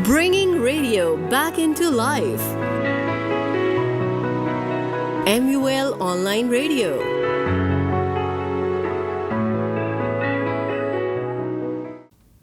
Bringing radio back into life. MUL Online Radio.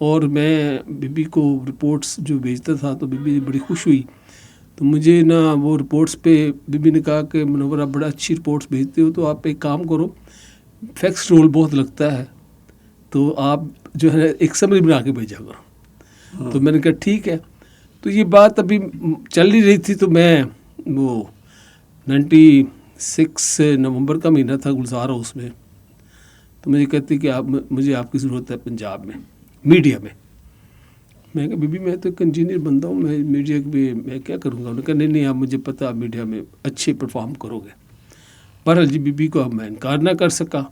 اور میں be be کو reports جو بھیجتا تھا تو بی بی بڑی خوش ہوئی. تو مجھے نا وہ رپورٹس پہ بی بی نے کہا کہ منور آپ بڑا اچھی رپورٹس بھیجتے ہو، تو آپ ایک کام کرو، فیکس رول بہت لگتا ہے تو آپ جو ہے ایک سمری بنا کے بھیجا کرو. تو میں نے کہا ٹھیک ہے. تو یہ بات ابھی چل ہی رہی تھی، تو میں وہ 96 نومبر کا مہینہ تھا گلزار ہاؤس میں، تو مجھے کہتی کہ مجھے آپ کی ضرورت ہے پنجاب میں میڈیا میں. میں کہا بی بی میں تو ایک انجینئر بندہ ہوں، میں میڈیا میں میں کیا کروں گا. انہوں نے کہا نہیں آپ مجھے پتہ آپ میڈیا میں اچھے پرفارم کرو گے. بہرحال جی بی بی کو اب میں انکار نہ کر سکا.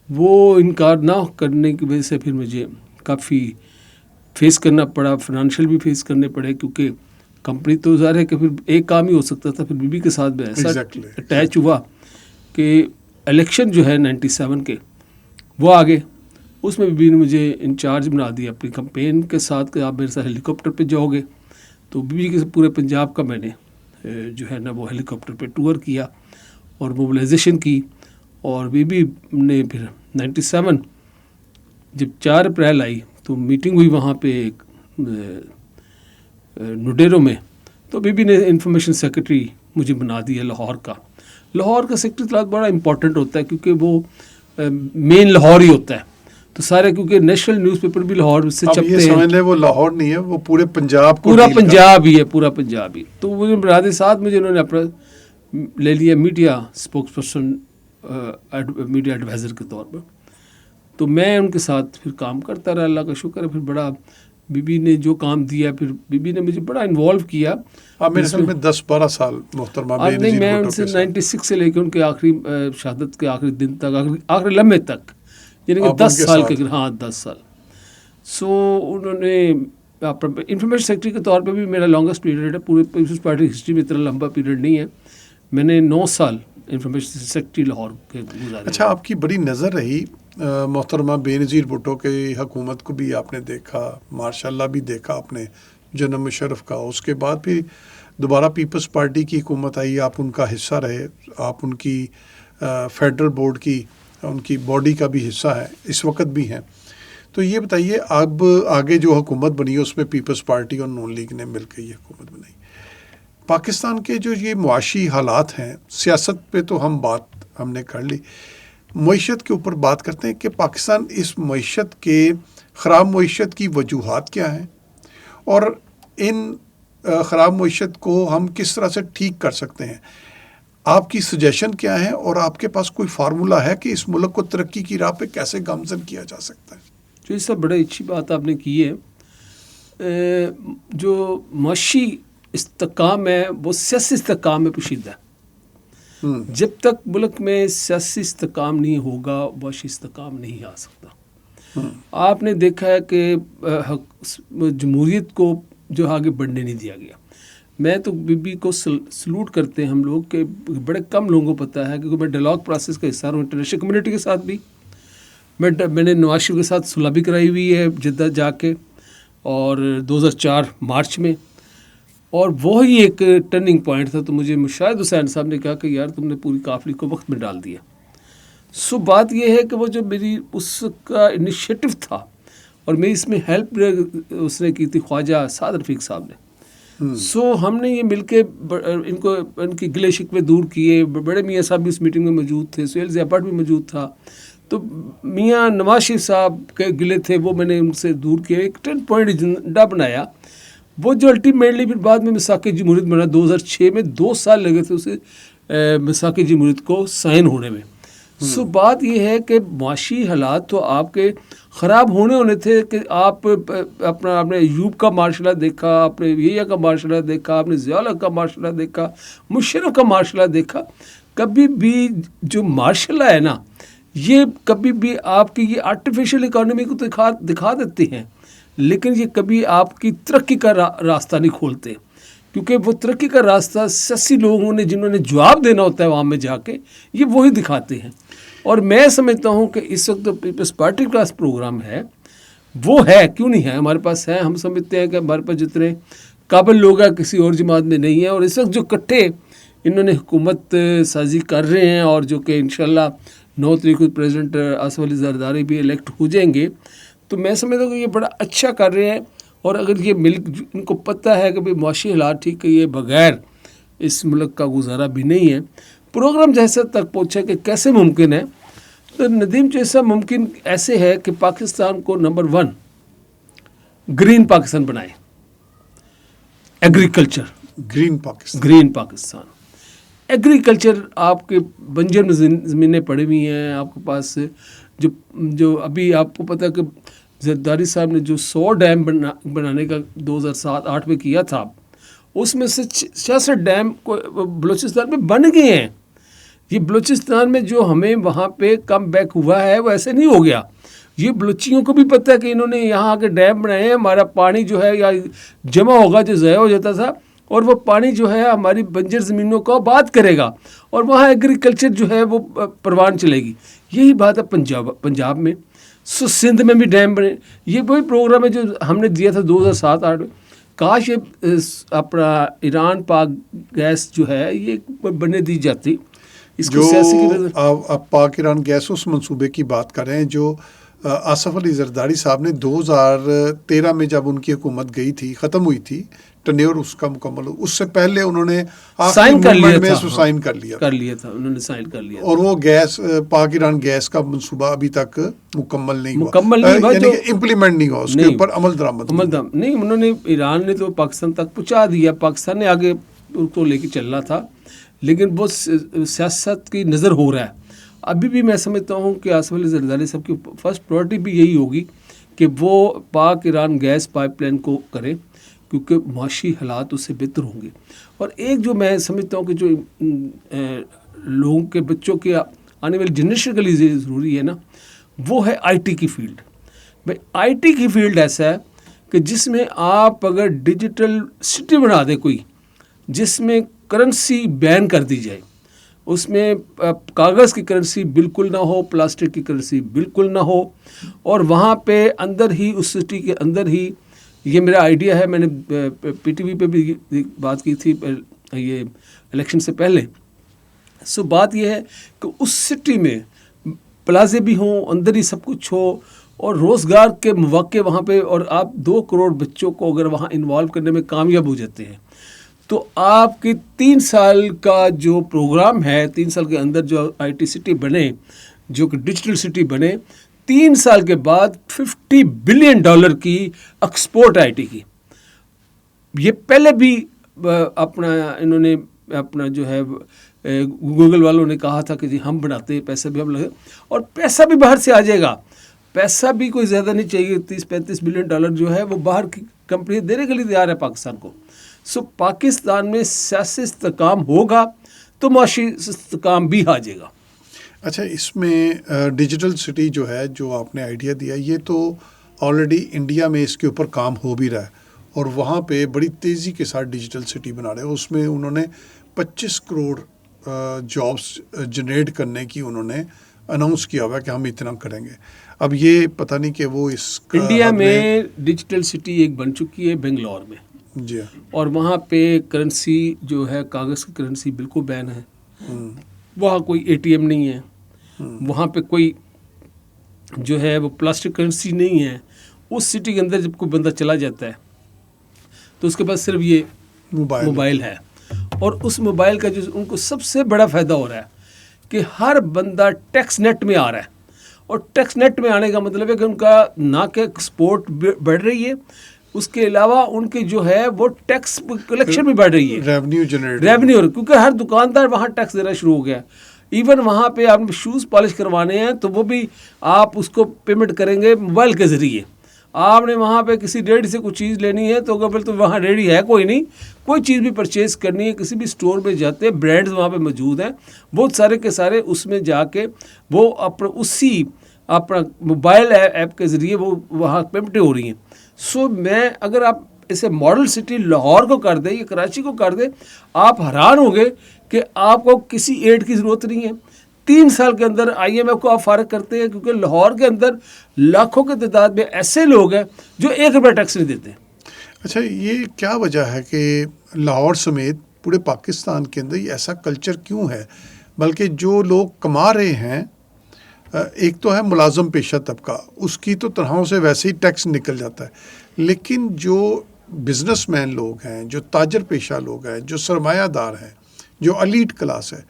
وہ انکار نہ کرنے کی وجہ سے پھر مجھے کافی فیس کرنا پڑا، فائنینشیل بھی فیس کرنے پڑے، کیونکہ کمپنی تو ظاہر ہے کہ پھر ایک کام ہی ہو سکتا تھا. پھر بی بی کے ساتھ بھی ایسا اٹیچ ہوا کہ الیکشن جو ہے 97 کے وہ آگے، اس میں بی بی نے مجھے انچارج بنا دیا اپنی کمپین کے ساتھ کہ آپ میرے ساتھ ہیلی کاپٹر پہ جاؤ گے. تو بی بی کے پورے پنجاب کا میں نے جو ہے نا وہ ہیلی کاپٹر پہ ٹور کیا اور موبلائزیشن کی. اور بی بی نے پھر 97 جب 4 اپریل آئی تو میٹنگ ہوئی وہاں پہ ایک نوڈیرو میں. تو بی بی نے انفارمیشن سیکرٹری مجھے بنا دیا لاہور کا. لاہور کا سیکرٹری بڑا امپورٹنٹ ہوتا ہے کیونکہ وہ مین لاہور ہی ہوتا ہے. تو سارے کیونکہ نیشنل نیوز پیپر بھی لاہور سے چپتے ہیں. سمجھ لیں وہ لاہور نہیں ہے، وہ پورے پنجاب کو پورا پنجاب ہی ہے، پورا پنجاب ہی. تو مجھے برادر ساتھ مجھے انہوں نے اپنا لے لیا media spokesperson, media adviser کے طور پر. تو میں ان کے ساتھ پھر کام کرتا رہا. اللہ کا شکر ہے پھر بڑا بی بی نے جو کام دیا پھر بی بی نے مجھے بڑا انوالو کیا. میرے خیال میں 10-12 سال محترمہ بے نظیر میں ان سے 96 سے لے کے ان کے آخری شہادت کے آخری دن تک، آخری لمحے تک، یعنی کہ 10 سال کے، ہاں 10 سال. سو انہوں نے انفارمیشن سیکرٹری کے طور پہ بھی میرا لانگسٹ پیریڈ ہے. پورے پیپلز پارٹی ہسٹری میں اتنا لمبا پیریڈ نہیں ہے. میں نے 9 سال انفارمیشن سیکرٹری لاہور کے گزارے. اچھا، آپ کی بڑی نظر رہی محترمہ بے نظیر بھٹو کی حکومت کو بھی آپ نے دیکھا، ماشاء اللہ بھی دیکھا آپ نے جنرل مشرف کا. اس کے بعد پھر دوبارہ پیپلز پارٹی کی حکومت آئی، آپ ان کا حصہ رہے، آپ ان کی فیڈرل بورڈ کی، ان کی باڈی کا بھی حصہ ہے، اس وقت بھی ہیں. تو یہ بتائیے اب آگے جو حکومت بنی ہے اس میں پیپلز پارٹی اور نون لیگ نے مل کے یہ حکومت بنائی. پاکستان کے جو یہ معاشی حالات ہیں، سیاست پہ تو ہم نے کر لی، معیشت کے اوپر بات کرتے ہیں کہ پاکستان اس معیشت کے خراب معیشت کی وجوہات کیا ہیں اور ان خراب معیشت کو ہم کس طرح سے ٹھیک کر سکتے ہیں. آپ کی سجیشن کیا ہے اور آپ کے پاس کوئی فارمولہ ہے کہ اس ملک کو ترقی کی راہ پہ کیسے گامزن کیا جا سکتا ہے؟ جو اس سے بڑی اچھی بات آپ نے کی ہے. جو معاشی استحکام ہے وہ سیاسی استحکام میں پوشیدہ ہے. جب تک ملک میں سیاسی استحکام نہیں ہوگا معاشی استحکام نہیں آ سکتا. آپ نے دیکھا ہے کہ جمہوریت کو جو آگے بڑھنے نہیں دیا گیا. میں تو بی بی کو سلوٹ کرتے ہیں ہم لوگ کہ بڑے کم لوگوں کو پتہ ہے، کیونکہ میں ڈائلاگ پروسیس کا حصہ ہوں انٹرنیشنل کمیونٹی کے ساتھ بھی. میں نے نواز شریف کے ساتھ صلح بھی کرائی ہوئی ہے جدہ جا کے، اور 2004 مارچ میں. اور وہی ایک ٹرننگ پوائنٹ تھا. تو مجھے مشاہد حسین صاحب نے کہا کہ یار تم نے پوری قافلے کو وقت میں ڈال دیا. سو بات یہ ہے کہ وہ جو میری اس کا انیشیٹو تھا اور میری اس میں ہیلپ اس نے کی تھی خواجہ سعد رفیق صاحب نے. سو ہم نے یہ مل کے ان کی گلے شکوے دور کیے. بڑے میاں صاحب بھی اس میٹنگ میں موجود تھے، سہیل ضیاء بٹ بھی موجود تھا. تو میاں نواز شریف صاحب کے گلے تھے وہ میں نے ان سے دور کیا، ایک 10 پوائنٹ ایجنڈا بنایا. وہ جو الٹیمیٹلی پھر بعد میں میثاق جمہوریت بنا 2006 میں 2 سال لگے تھے اسے میثاق جمہوریت کو سائن ہونے میں. سو بات یہ ہے کہ معاشی حالات تو آپ کے خراب ہونے تھے کہ آپ آپ نے ایوب کا معاشرہ دیکھا، آپ نے یحییٰ کا معاشرہ دیکھا، آپ نے ضیاء الحق کا معاشرہ دیکھا، مشرف کا معاشرہ دیکھا. کبھی بھی جو معاشرہ ہے نا، یہ کبھی بھی آپ کی یہ آرٹیفیشل اکانومی کو دکھا دیتے ہیں، لیکن یہ کبھی آپ کی ترقی کا راستہ نہیں کھولتے. کیونکہ وہ ترقی کا راستہ سیاسی لوگوں نے جنہوں نے جواب دینا ہوتا ہے عوام میں جا کے، یہ وہی دکھاتے ہیں. اور میں سمجھتا ہوں کہ اس وقت پیپلز پارٹی کا پروگرام ہے، وہ ہے، کیوں نہیں ہے، ہمارے پاس ہے. ہم سمجھتے ہیں کہ ہمارے پاس جتنے قابل لوگ ہیں کسی اور جماعت میں نہیں ہیں. اور اس وقت جو کٹھے انہوں نے حکومت سازی کر رہے ہیں اور جو کہ انشاءاللہ 9 تاریخ کو پریزیڈنٹ آصف علی زرداری بھی الیکٹ ہو جائیں گے، تو میں سمجھتا ہوں کہ یہ بڑا اچھا کر رہے ہیں. اور اگر یہ ملک ان کو پتہ ہے کہ بھائی معاشی حالات ٹھیک ہے، یہ بغیر اس ملک کا گزارا بھی نہیں ہے. پروگرام جیسے تک پہنچا کہ کیسے ممکن ہے، تو ندیم جیسا ممکن ایسے ہے کہ پاکستان کو نمبر 1 گرین پاکستان بنائے. Agriculture green Pakistan agriculture. آپ کے بنجر زمینیں پڑی ہوئی ہیں آپ کے پاس، جو ابھی آپ کو پتہ ہے کہ زرداری صاحب نے جو 100 ڈیم بنانے کا 2007-8 میں کیا تھا، اس میں سے 66 ڈیم بلوچستان میں بن گئے ہیں. یہ بلوچستان میں جو ہمیں وہاں پہ کم بیک ہوا ہے وہ ایسے نہیں ہو گیا. یہ بلوچیوں کو بھی پتہ ہے کہ انہوں نے یہاں آ کے ڈیم بنائے ہیں. ہمارا پانی جو ہے یا جمع ہوگا جو ضائع ہو جاتا تھا، اور وہ پانی جو ہے ہماری بنجر زمینوں کو آباد کرے گا، اور وہاں ایگریکلچر جو ہے وہ پروان چلے گی. یہی بات ہے پنجاب میں. سندھ میں بھی ڈیم بنے. یہ وہی پروگرام ہے جو ہم نے دیا تھا 2007-8 میں. کاش یہ اپنا ایران پاک گیس جو ہے یہ بنے دی جاتی. اس کو سیاسی کی آپ پاک ایران گیس اس منصوبے کی بات کر رہے ہیں جو آصف علی زرداری صاحب نے 2013 میں جب ان کی حکومت گئی تھی، ختم ہوئی تھی ٹنیور اس کا مکمل، اس سے پہلے انہوں نے سائن کر لیا تھا اور وہ گیس پاک ایران گیس کا منصوبہ ابھی تک مکمل نہیں ہوا، یعنی کہ امپلیمنٹ نہیں ہوا، اس کے اوپر عمل درآمد نہیں. انہوں نے ایران نے تو پاکستان تک پہنچا دیا، پاکستان نے آگے ان کو لے کے چلنا تھا، لیکن وہ سیاست کی نظر ہو رہا ہے. ابھی بھی میں سمجھتا ہوں کہ آصف علی زرداری صاحب کی فرسٹ پرائرٹی بھی یہی ہوگی کہ وہ پاک ایران گیس پائپ لائن کو کریں، کیونکہ معاشی حالات اس سے بہتر ہوں گے. اور ایک جو میں سمجھتا ہوں کہ جو لوگوں کے بچوں کے آنے والی جنریشن کے لیے ضروری ہے نا، وہ ہے آئی ٹی کی فیلڈ. بھائی آئی ٹی کی فیلڈ ایسا ہے کہ جس میں آپ اگر ڈیجیٹل سٹی بنا دیں کوئی، جس میں کرنسی بین کر دی جائے، اس میں کاغذ کی کرنسی بالکل نہ ہو، پلاسٹک کی کرنسی بالکل نہ ہو، اور وہاں پہ اندر ہی اس سٹی کے اندر ہی، یہ میرا آئیڈیا ہے، میں نے پی ٹی وی پہ بھی بات کی تھی یہ الیکشن سے پہلے. سو بات یہ ہے کہ اس سٹی میں پلازے بھی ہوں، اندر ہی سب کچھ ہو، اور روزگار کے مواقع وہاں پہ، اور آپ 2 کروڑ بچوں کو اگر وہاں انوالو کرنے میں کامیاب ہو جاتے ہیں، تو آپ کی 3 سال کا جو پروگرام ہے، 3 سال کے اندر جو آئی ٹی سٹی بنے، جو کہ ڈیجیٹل سٹی بنے، 3 سال کے بعد $50 بلین کی ایکسپورٹ آئی ٹی کی. یہ پہلے بھی اپنا انہوں نے اپنا جو ہے گوگل والوں نے کہا تھا کہ جی ہم بناتے ہیں، پیسہ بھی ہم لگے، اور پیسہ بھی باہر سے آ جائے گا. پیسہ بھی کوئی زیادہ نہیں چاہیے، $30-35 بلین جو ہے وہ باہر کی کمپنی دینے کے لیے تیار ہے پاکستان کو. سو پاکستان میں سیاسی استحکام ہوگا تو معاشی استحکام بھی آ جائے گا. اچھا، اس میں ڈیجیٹل سٹی جو ہے، جو آپ نے آئیڈیا دیا، یہ تو آلریڈی انڈیا میں اس کے اوپر کام ہو بھی رہا ہے، اور وہاں پہ بڑی تیزی کے ساتھ ڈیجیٹل سٹی بنا رہے ہیں. اس میں انہوں نے 25 کروڑ جابس جنریٹ کرنے کی انہوں نے اناؤنس کیا ہوا ہے کہ ہم اتنا کریں گے. اب یہ پتہ نہیں کہ وہ اس انڈیا میں ڈیجیٹل سٹی ایک بن چکی ہے بنگلور میں، جی، اور وہاں پہ کرنسی جو ہے کاغذ کی کرنسی بالکل بین ہے. وہاں کوئی اے ٹی ایم نہیں ہے، وہاں پہ کوئی جو ہے وہ پلاسٹک کرنسی نہیں ہے. اس سٹی کے اندر جب کوئی بندہ چلا جاتا ہے تو اس کے پاس صرف یہ موبائل ہے، اور اس موبائل کا جو ان کو سب سے بڑا فائدہ ہو رہا ہے کہ ہر بندہ ٹیکس نیٹ میں آ رہا ہے. اور ٹیکس نیٹ میں آنے کا مطلب ہے کہ ان کا نہ کہ ایکسپورٹ بڑھ رہی ہے، اس کے علاوہ ان کی جو ہے وہ ٹیکس کلیکشن بھی بڑھ رہی ہے، ریونیو، کیونکہ ہر دکاندار وہاں ٹیکس دینا شروع ہو گیا. ایون وہاں پہ آپ نے شوز پالش کروانے ہیں تو وہ بھی آپ اس کو پیمنٹ کریں گے موبائل کے ذریعے. آپ نے وہاں پہ کسی ریڈی سے کوئی چیز لینی ہے تو اگر تو وہاں ریڈی ہے کوئی نہیں، کوئی چیز بھی پرچیز کرنی ہے، کسی بھی اسٹور میں جاتے ہیں، برانڈز وہاں پہ موجود ہیں، بہت سارے کے سارے اس میں جا کے وہ اپنا موبائل ایپ کے ذریعے وہ وہاں پیمنٹیں ہو رہی ہیں. سو میں اگر آپ اسے ماڈل سٹی لاہور کو کر دیں یا کراچی کو کر دیں، آپ حیران ہوں گے کہ آپ کو کسی ایڈ کی ضرورت نہیں ہے. 3 سال کے اندر آئی ایم ایف کو آپ فارغ کرتے ہیں، کیونکہ لاہور کے اندر لاکھوں کی تعداد میں ایسے لوگ ہیں جو $1 ٹیکس نہیں دیتے. اچھا، یہ کیا وجہ ہے کہ لاہور سمیت پورے پاکستان کے اندر یہ ایسا کلچر کیوں ہے؟ بلکہ جو لوگ کما رہے ہیں ایک تو ہے ملازم پیشہ طبقہ، اس کی تو تنخواہوں سے ویسے ہی ٹیکس نکل جاتا ہے، لیکن جو بزنس مین لوگ ہیں، جو تاجر پیشہ لوگ ہیں، جو سرمایہ دار ہیں، جو ایلیٹ کلاس ہے،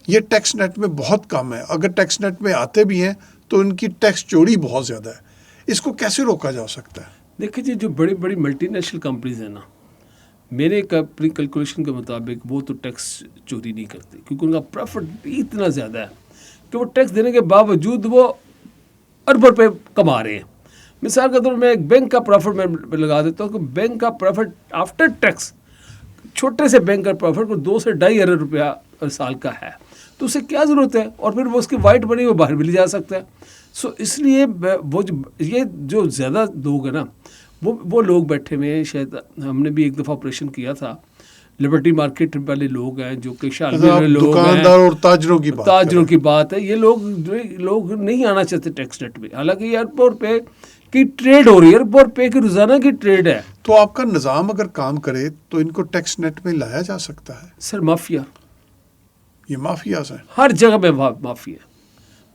یہ ٹیکس نیٹ میں بہت کم ہے. اگر ٹیکس نیٹ میں آتے بھی ہیں تو ان کی ٹیکس چوری بہت زیادہ ہے. اس کو کیسے روکا جا سکتا ہے؟ دیکھیں جی، جو بڑی بڑی ملٹی نیشنل کمپنیز ہیں نا، میرے اپنی کیلکولیشن کے مطابق وہ تو ٹیکس چوری نہیں کرتی، کیونکہ ان کا پروفٹ اتنا زیادہ ہے کہ وہ ٹیکس دینے کے باوجود وہ اربوں روپے کما رہے ہیں. مثال کے طور پر میں ایک بینک کا پروفٹ میں لگا دیتا ہوں کہ بینک کا پروفٹ آفٹر ٹیکس، چھوٹے سے بینک کا پروفٹ کو 2 سے 2.5 ارب روپیہ سال کا ہے، تو اسے کیا ضرورت ہے؟ اور پھر وہ اس کی وائٹ منی وہ باہر بھی لے جا سکتا ہے. سو اس لیے وہ یہ جو زیادہ لوگ ہیں نا، وہ لوگ بیٹھے ہوئے ہیں. شاید ہم نے بھی ایک دفعہ آپریشن کیا تھا، لبرٹی مارکیٹ والے لوگ ہیں جو کہ شالمی والے لوگ ہیں، دکاندار اور تاجروں کی بات ہے. یہ لوگ نہیں آنا چاہتے ٹیکس نیٹ میں، حالانکہ یہ اربوں روپے کی ٹریڈ ہو رہی ہے، اربوں روپے کی روزانہ کی ٹریڈ ہے. تو آپ کا نظام اگر کام کرے تو ان کو ٹیکس نیٹ میں لایا جا سکتا ہے. سر مافیا، یہ مافیاز ہیں ہر جگہ پہ مافیا.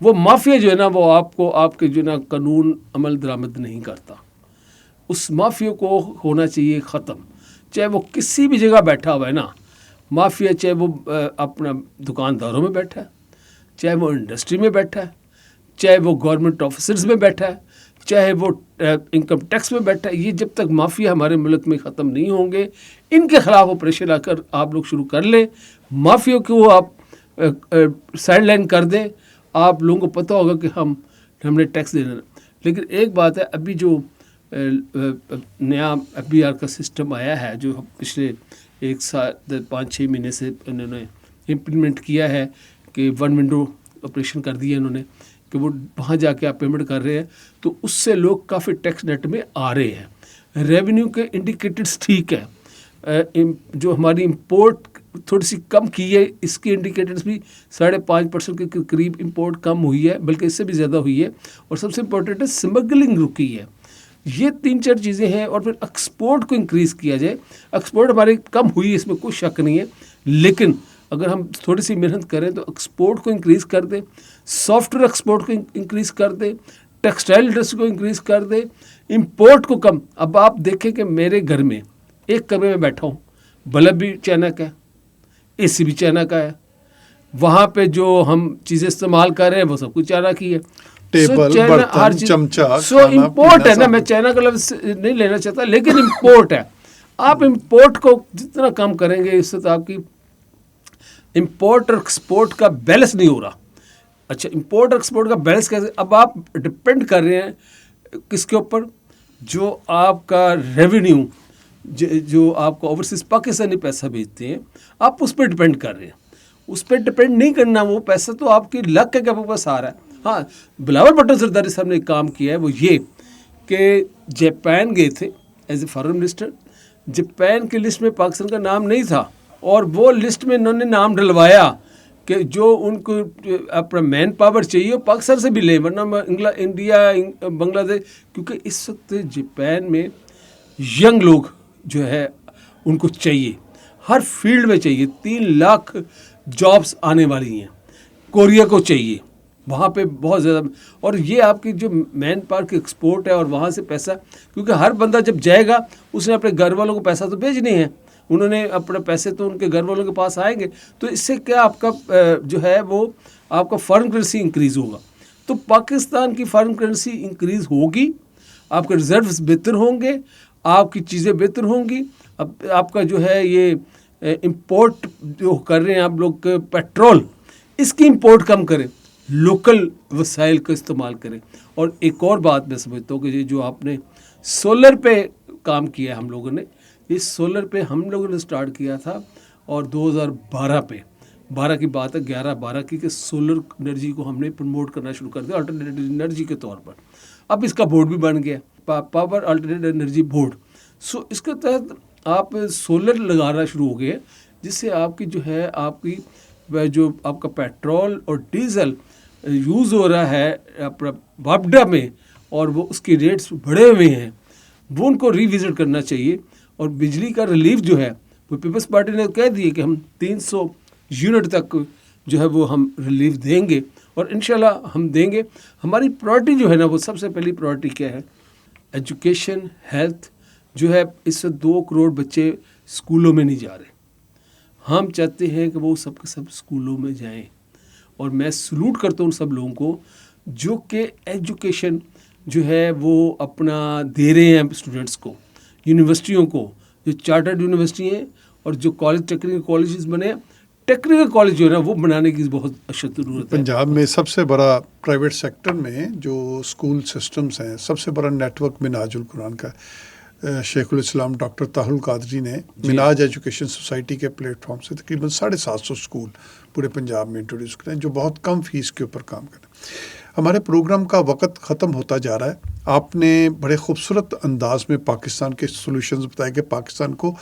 وہ مافیا جو ہے نا، وہ آپ کے جو ہے نا قانون عمل درآمد نہیں کرتا. اس مافیا کو ہونا چاہیے ختم. چاہے وہ کسی بھی جگہ بیٹھا ہوا ہے نا مافیا، چاہے وہ اپنا دکانداروں میں بیٹھا ہے، چاہے وہ انڈسٹری میں بیٹھا ہے، چاہے وہ گورنمنٹ آفیسرز میں بیٹھا ہے، چاہے وہ انکم ٹیکس میں بیٹھا ہے. یہ جب تک مافیا ہمارے ملک میں ختم نہیں ہوں گے، ان کے خلاف آپریشن آپ لوگ شروع کر لیں. مافیا کو آپ سائڈ لائن کر دیں، آپ لوگوں کو پتہ ہوگا کہ ہم نے ٹیکس دینا. لیکن ایک بات ہے، ابھی جو نیا FBR کا سسٹم آیا ہے، جو پچھلے 1 سال 5-6 مہینے سے انہوں نے امپلیمنٹ کیا ہے کہ 1 ونڈو آپریشن کر دیا انہوں نے، کہ وہ وہاں جا کے آپ پیمنٹ کر رہے ہیں، تو اس سے لوگ کافی ٹیکس نیٹ میں آ رہے ہیں. ریونیو کے انڈیکیٹرز ٹھیک ہے، جو ہماری امپورٹ تھوڑی سی کم کی ہے، اس کے انڈیکیٹرز بھی 5.5% کے قریب امپورٹ کم ہوئی ہے، بلکہ اس سے بھی زیادہ ہوئی ہے. اور سب سے امپورٹنٹ ہے اسمگلنگ رکی ہے. یہ 3-4 چیزیں ہیں. اور پھر ایکسپورٹ کو انکریز کیا جائے. ایکسپورٹ ہماری کم ہوئی، اس میں کوئی شک نہیں ہے، لیکن اگر ہم تھوڑی سی محنت کریں تو ایکسپورٹ کو انکریز کر دیں، سافٹ ویئر ایکسپورٹ کو انکریز کر دیں، ٹیکسٹائل انڈسٹری کو انکریز کر دیں، امپورٹ کو کم. اب آپ دیکھیں کہ میرے گھر میں ایک کمرے میں بیٹھا ہوں، بلب بھی چائنا کا ہے، AC بھی چائنا کا ہے، وہاں پہ جو ہم چیزیں استعمال کر رہے ہیں وہ سب کچھ چائنا کی ہے. ٹیبل، برتن، چمچہ، سو امپورٹ ہے نا. میں چائنا کا لفظ نہیں لینا چاہتا، لیکن امپورٹ ہے. آپ امپورٹ کو جتنا کم کریں گے، اس سے تو آپ کی امپورٹ اور ایکسپورٹ کا بیلنس نہیں ہو رہا. اچھا، امپورٹ اور ایکسپورٹ کا بیلنس کیسے؟ اب آپ ڈپینڈ کر رہے ہیں کس کے اوپر؟ جو آپ کا ریونیو، جو آپ کو اوورسیز پاکستانی پیسہ بھیجتے ہیں، آپ اس پہ ڈپینڈ کر رہے ہیں. اس پہ ڈپینڈ نہیں کرنا، وہ پیسہ تو آپ کی لک ہے کہ آپ کے پاس آ رہا ہے. ہاں، بلاول بھٹو زرداری صاحب نے ایک کام کیا ہے، وہ یہ کہ جاپان گئے تھے as a foreign minister. Japan کی لسٹ میں پاکستان کا نام نہیں تھا، اور وہ لسٹ میں انہوں نے نام ڈلوایا کہ جو ان کو اپنا مین پاور چاہیے وہ پاکستان سے بھی لے، ورنہ انڈیا، بنگلہ دیش. کیونکہ اس وقت جاپان میں ینگ لوگ جو ہے ان کو چاہیے، ہر فیلڈ میں چاہیے. 3 لاکھ جابس آنے والی ہیں. کوریا کو چاہیے، وہاں پہ بہت زیادہ. اور یہ آپ کی جو مین پاور کی ایکسپورٹ ہے، اور وہاں سے پیسہ، کیونکہ ہر بندہ جب جائے گا اس نے اپنے گھر والوں کو پیسہ تو بھیجنے ہیں، انہوں نے اپنے پیسے تو ان کے گھر والوں کے پاس آئیں گے. تو اس سے کیا آپ کا جو ہے وہ آپ کا فارن کرنسی انکریز ہوگا. تو پاکستان کی فارن کرنسی انکریز ہوگی، آپ کے ریزروز بہتر ہوں گے، آپ کی چیزیں بہتر ہوں گی. اب آپ کا جو ہے یہ امپورٹ جو کر رہے ہیں آپ لوگ پیٹرول، اس کی امپورٹ کم کریں، لوکل وسائل کا استعمال کریں. اور ایک اور بات میں سمجھتا ہوں کہ یہ جو آپ نے سولر پہ کام کیا ہے ہم لوگوں نے، اس سولر پہ ہم لوگوں نے سٹارٹ کیا تھا، اور 2012 پہ 12 کی بات ہے، 11-12 کی، کہ سولر انرجی کو ہم نے پروموٹ کرنا شروع کر دیا آلٹرنیٹیو انرجی کے طور پر. اب اس کا بورڈ بھی بن گیا، پاور آلٹرنیٹیو انرجی بورڈ. سو اس کے تحت آپ سولر لگانا شروع ہو گئے، جس سے آپ کی جو ہے آپ کی جو آپ کا پیٹرول اور ڈیزل یوز ہو رہا ہے اپنا وابڈا میں، اور وہ اس کی ریٹس بڑھے ہوئے ہیں، وہ ان کو ریوزٹ کرنا چاہیے. اور بجلی کا ریلیف جو ہے وہ پیپلز پارٹی نے کہہ دی کہ ہم 300 یونٹ تک جو ہے وہ ہم ریلیف دیں گے. اور انشاءاللہ ہم دیں گے. ہماری پرائورٹی جو ہے نا وہ سب سے پہلی پرائورٹی کیا ہے؟ Education, health. جو ہے اس وقت 2 کروڑ بچے اسکولوں میں نہیں جا رہے. ہم چاہتے ہیں کہ وہ سب کے سب اسکولوں میں جائیں, اور میں سلوٹ کرتا ہوں ان سب لوگوں کو جو کہ ایجوکیشن جو ہے وہ اپنا دے رہے ہیں اسٹوڈنٹس کو. یونیورسٹیوں کو, جو چارٹرڈ یونیورسٹی ہیں اور جو کالج ٹیکنیکل کالجز بنے, ٹیکنیکل کالج جو ہے نا وہ بنانے کی بہت اشد ضرورت ہے. پنجاب میں سب سے بڑا پرائیویٹ سیکٹر میں جو اسکول سسٹمز ہیں, سب سے بڑا نیٹ ورک منہاج القرآن کا ہے. شیخ الاسلام ڈاکٹر طاہر القادری نے منہاج ایجوکیشن سوسائٹی کے پلیٹ فارم سے تقریباً 750 اسکول پورے پنجاب میں انٹروڈیوس کریں, جو بہت کم فیس کے اوپر کام کریں. ہمارے پروگرام کا وقت ختم ہوتا جا رہا ہے. آپ نے بڑے خوبصورت انداز میں پاکستان کے سولوشنز بتائے کہ پاکستان کو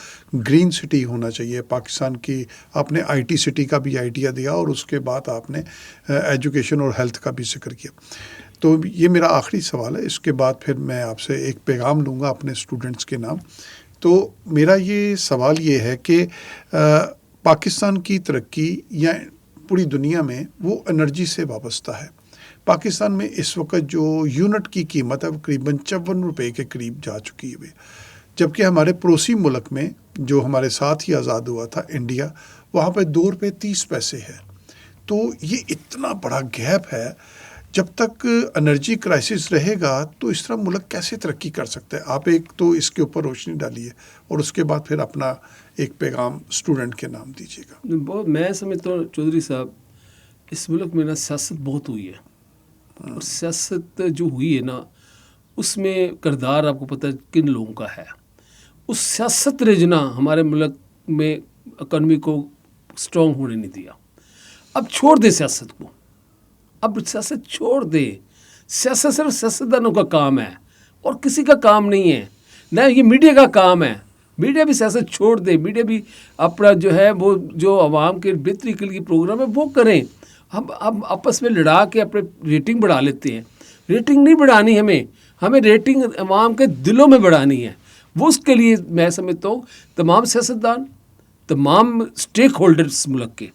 گرین سٹی ہونا چاہیے. پاکستان کی آپ نے آئی ٹی سٹی کا بھی آئیڈیا دیا, اور اس کے بعد آپ نے ایجوکیشن اور ہیلتھ کا بھی ذکر کیا. تو یہ میرا آخری سوال ہے, اس کے بعد پھر میں آپ سے ایک پیغام لوں گا اپنے اسٹوڈنٹس کے نام. تو میرا یہ سوال یہ ہے کہ پاکستان کی ترقی یا پوری دنیا میں وہ انرجی سے وابستہ ہے. پاکستان میں اس وقت جو یونٹ کی قیمت ہے وہ قریباً 54 روپے کے قریب جا چکی ہے, جبکہ ہمارے پڑوسی ملک میں جو ہمارے ساتھ ہی آزاد ہوا تھا انڈیا, وہاں پہ 2 روپے 30 پیسے ہے. تو یہ اتنا بڑا گیپ ہے. جب تک انرجی کرائسس رہے گا تو اس طرح ملک کیسے ترقی کر سکتا ہے؟ آپ ایک تو اس کے اوپر روشنی ڈالیے, اور اس کے بعد پھر اپنا ایک پیغام اسٹوڈنٹ کے نام دیجیے گا. میں سمجھتا ہوں چودھری صاحب, اس ملک میں نا سیاست بہت ہوئی ہے, اور سیاست جو ہوئی ہے نا اس میں کردار آپ کو پتہ کن لوگوں کا ہے. اس سیاست نے جو نا ہمارے ملک میں اکانومی کو اسٹرانگ ہونے نہیں دیا. اب چھوڑ دے سیاست کو, اب سیاست چھوڑ دے. سیاست صرف سیاستدانوں کا کام ہے اور کسی کا کام نہیں ہے, نہ یہ میڈیا کا کام ہے. میڈیا بھی سیاست چھوڑ دے. میڈیا بھی اپنا جو ہے وہ جو عوام کے بہتری کے لیے پروگرام ہے وہ کریں. ہم آپس میں لڑا کے اپنے ریٹنگ بڑھا لیتے ہیں. ریٹنگ نہیں بڑھانی ہمیں ریٹنگ عوام کے دلوں میں بڑھانی ہے. وہ اس کے لیے میں سمجھتا ہوں تمام سیاستدان, تمام اسٹیک ہولڈرز ملک کے,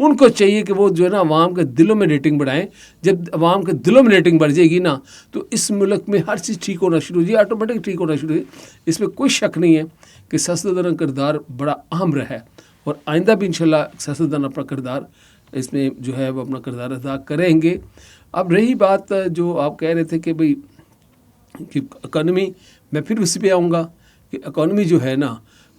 ان کو چاہیے کہ وہ جو ہے نا عوام کے دلوں میں ریٹنگ بڑھائیں. جب عوام کے دلوں میں ریٹنگ بڑھ جائے گی نا تو اس ملک میں ہر چیز ٹھیک ہونا شروع ہو جائے, آٹومیٹک ٹھیک ہونا شروع ہو جائے. اس میں کوئی شک نہیں ہے کہ سیاستدان کا کردار بڑا اہم رہا ہے, اور آئندہ بھی انشاءاللہ سیاستدان اپنا کردار اس میں جو ہے وہ اپنا کردار ادا کریں گے. اب رہی بات جو آپ کہہ رہے تھے کہ بھئی کہ اکانومی, میں پھر اسی پہ آؤں گا کہ اکانومی جو ہے نا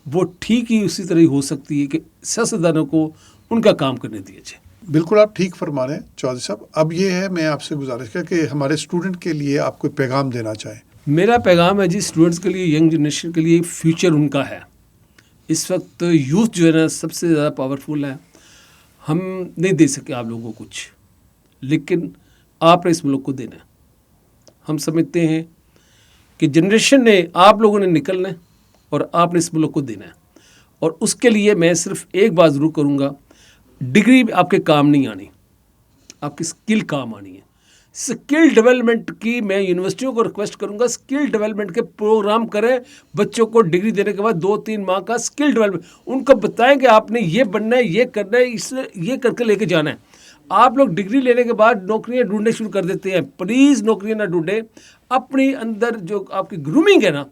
وہ ٹھیک ہی اسی طرح ہو سکتی ہے کہ سیاستدانوں کو ان کا کام کرنے دیا جائے. بالکل آپ ٹھیک فرما رہے ہیں چودھری صاحب. اب یہ ہے میں آپ سے گزارش کر کہ ہمارے اسٹوڈنٹ کے لیے آپ کوئی پیغام دینا چاہیں. میرا پیغام ہے جی اسٹوڈنٹس کے لیے, ینگ جنریشن کے لیے, فیوچر ان کا ہے. اس وقت یوتھ جو ہے نا سب سے زیادہ پاورفل ہے. ہم نہیں دے سکے آپ لوگوں کو کچھ, لیکن آپ نے اس ملک کو دینا ہے. ہم سمجھتے ہیں کہ جنریشن نے, آپ لوگوں نے نکلنا ہے اور آپ نے اس ملک کو دینا ہے. اور اس کے لیے میں صرف ایک بات ضرور کروں گا, ڈگری آپ کے کام نہیں آنی, آپ کی اسکل کام آنی ہے. اسکل ڈیولپمنٹ کی میں یونیورسٹیوں کو ریکویسٹ کروں گا, اسکل ڈیولپمنٹ کے پروگرام کریں. بچوں کو ڈگری دینے کے بعد 2-3 ماہ کا اسکل ڈیولپمنٹ, ان کو بتائیں کہ آپ نے یہ بننا ہے, یہ کرنا ہے, اس یہ کر کے لے کے جانا ہے. آپ لوگ ڈگری لینے کے بعد نوکریاں ڈھونڈنے شروع کر دیتے ہیں. پلیز نوکریاں نہ ڈھونڈیں. اپنی اندر جو آپ کی گرومنگ ہے نا,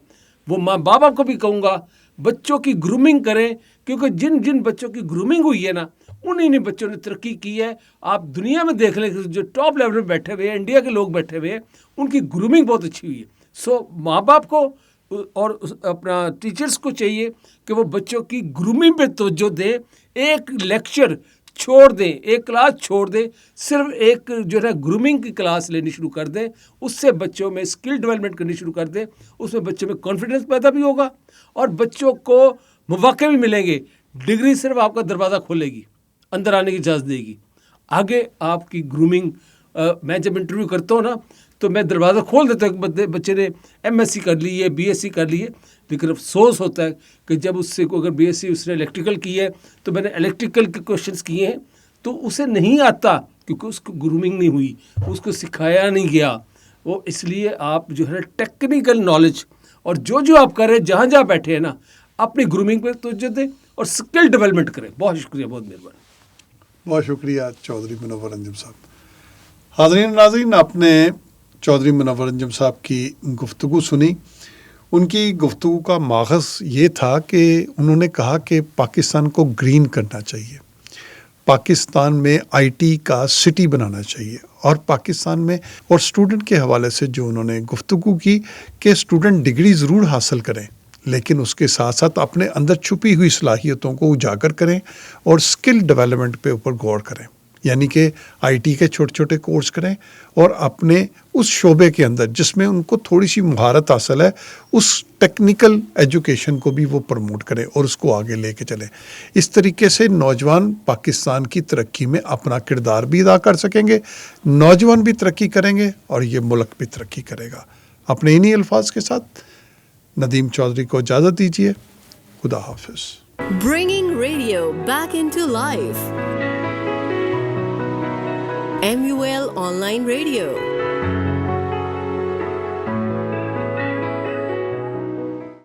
وہ ماں باپ کو بھی کہوں گا بچوں کی گرومنگ کریں, کیونکہ جن بچوں کی گرومنگ ہوئی ہے نا انہیں نے بچوں نے ترقی کی ہے. آپ دنیا میں دیکھ لیں جو ٹاپ لیول میں بیٹھے ہوئے ہیں, انڈیا کے لوگ بیٹھے ہوئے ہیں, ان کی گرومنگ بہت اچھی ہوئی ہے. سو ماں باپ کو اور اپنا ٹیچرز کو چاہیے کہ وہ بچوں کی گرومنگ پہ توجہ دیں. ایک لیکچر چھوڑ دیں, ایک کلاس چھوڑ دیں, صرف ایک جو ہے گرومنگ کی کلاس لینی شروع کر دیں. اس سے بچوں میں اسکل ڈیولپمنٹ کرنی شروع کر دیں. اس میں بچوں میں کانفیڈنس پیدا بھی ہوگا اور بچوں کو مواقع بھی ملیں گے. ڈگری صرف آپ کا دروازہ کھولے گی, اندر آنے کی اجازت دے گی. آگے آپ کی گرومنگ, میں جب انٹرویو کرتا ہوں نا تو میں دروازہ کھول دیتا ہوں. بچے نے ایم ایس سی کر لی ہے, بی ایس سی کر لی ہے, لیکن افسوس ہوتا ہے کہ جب اس سے اگر بی ایس سی اس نے الیکٹریکل کی ہے تو میں نے الیکٹریکل کے کوشچنس کیے ہیں تو اسے نہیں آتا, کیونکہ اس کو گرومنگ نہیں ہوئی, اس کو سکھایا نہیں گیا. وہ اس لیے آپ جو ہے ٹیکنیکل نالج اور جو آپ کر رہے ہیں, جہاں بیٹھے ہیں نا, اپنی گرومنگ پہ توجہ دیں اور اسکل ڈیولپمنٹ کریں. بہت شکریہ, بہت مہربانی. بہت شکریہ چودھری منور انجم صاحب. حاضرین ناظرین، آپ نے چودھری منور انجم صاحب کی گفتگو سنی. ان کی گفتگو کا ماخذ یہ تھا کہ انہوں نے کہا کہ پاکستان کو گرین کرنا چاہیے، پاکستان میں آئی ٹی کا سٹی بنانا چاہیے، اور پاکستان میں اور اسٹوڈنٹ کے حوالے سے جو انہوں نے گفتگو کی کہ اسٹوڈنٹ ڈگری ضرور حاصل کریں لیکن اس کے ساتھ ساتھ اپنے اندر چھپی ہوئی صلاحیتوں کو اجاگر کریں اور اسکل ڈیولپمنٹ پہ اوپر غور کریں، یعنی کہ آئی ٹی کے چھوٹے چھوٹے کورس کریں اور اپنے اس شعبے کے اندر جس میں ان کو تھوڑی سی مہارت حاصل ہے اس ٹیکنیکل ایجوکیشن کو بھی وہ پروموٹ کریں اور اس کو آگے لے کے چلیں. اس طریقے سے نوجوان پاکستان کی ترقی میں اپنا کردار بھی ادا کر سکیں گے، نوجوان بھی ترقی کریں گے اور یہ ملک بھی ترقی کرے گا. اپنے انہی الفاظ کے ساتھ ندیم چودھری کو اجازت دیجیے. خدا حافظ. Bringing radio back into life. MUL Online Radio.